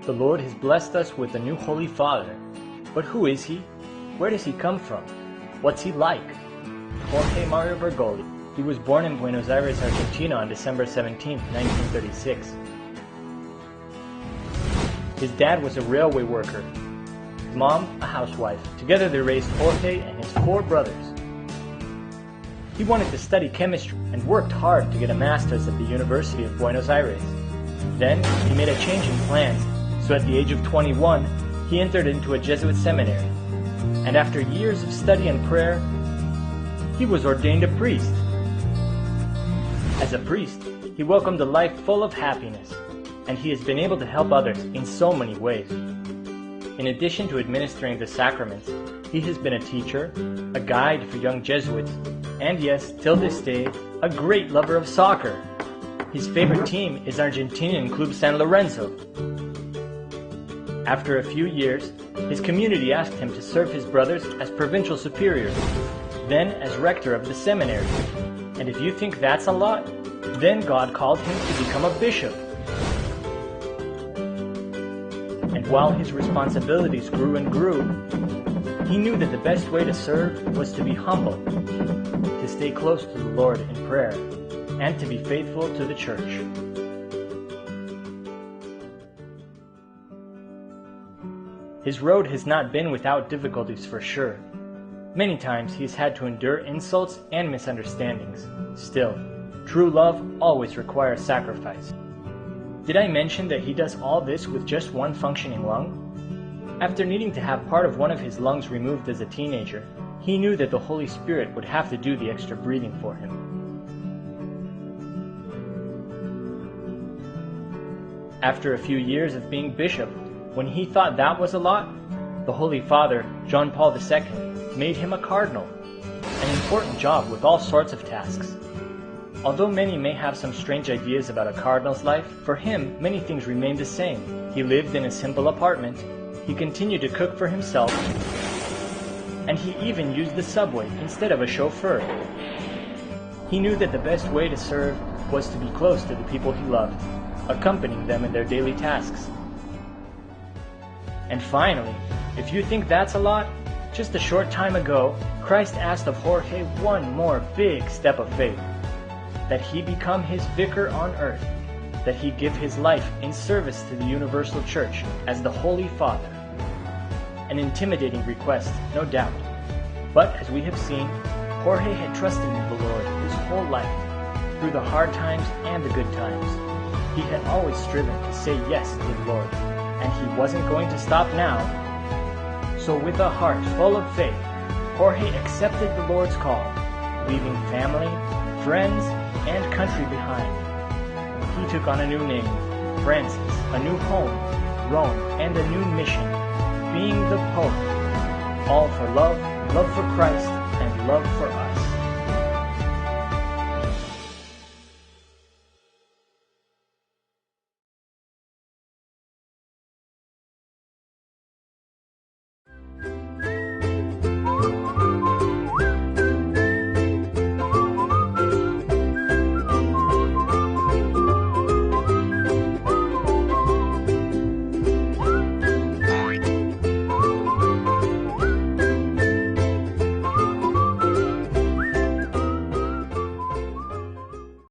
The Lord has blessed us with a new Holy Father. But who is he? Where does he come from? What's he like? Jorge Mario Bergoglio. He was born in Buenos Aires, Argentina on December 17, 1936. His dad was a railway worker, his mom a housewife. Together they raised Jorge and his 4 brothers. He wanted to study chemistry and worked hard to get a master's at the University of Buenos Aires. Then he made a change in plans, so at the age of 21, he entered into a Jesuit seminary. And after years of study and prayer, he was ordained a priest. As a priest, he welcomed a life full of happiness, and he has been able to help others in so many ways. In addition to administering the sacraments, he has been a teacher, a guide for young Jesuits, and yes, till this day, a great lover of soccer. His favorite team is Argentinian Club San Lorenzo. After a few years, his community asked him to serve his brothers as provincial superior, then as rector of the seminary. And if you think that's a lot, then God called him to become a bishop. And while his responsibilities grew and grew, he knew that the best way to serve was to be humble, to stay close to the Lord in prayer, and to be faithful to the church. His road has not been without difficulties for sure. Many times he has had to endure insults and misunderstandings. Still, true love always requires sacrifice. Did I mention that he does all this with just one functioning lung? After needing to have part of one of his lungs removed as a teenager, he knew that the Holy Spirit would have to do the extra breathing for him. After a few years of being bishop, when he thought that was a lot, the Holy Father, John Paul II, made him a cardinal, an important job with all sorts of tasks. Although many may have some strange ideas about a cardinal's life, for him many things remained the same. He lived in a simple apartment, he continued to cook for himself, and he even used the subway instead of a chauffeur. He knew that the best way to serve was to be close to the people he loved, accompanying them in their daily tasks. And finally, if you think that's a lot, just a short time ago, Christ asked of Jorge one more big step of faith, that he become his vicar on earth, that he give his life in service to the universal church as the Holy Father. An intimidating request, no doubt. But as we have seen, Jorge had trusted in the Lord his whole life, through the hard times and the good times. He had always striven to say yes to the Lord, and he wasn't going to stop now. So with a heart full of faith, Jorge accepted the Lord's call, leaving family, friends, and country behind. He took on a new name, Francis, a new home, Rome, and a new mission, being the Pope. All for love, love for Christ, and love for us.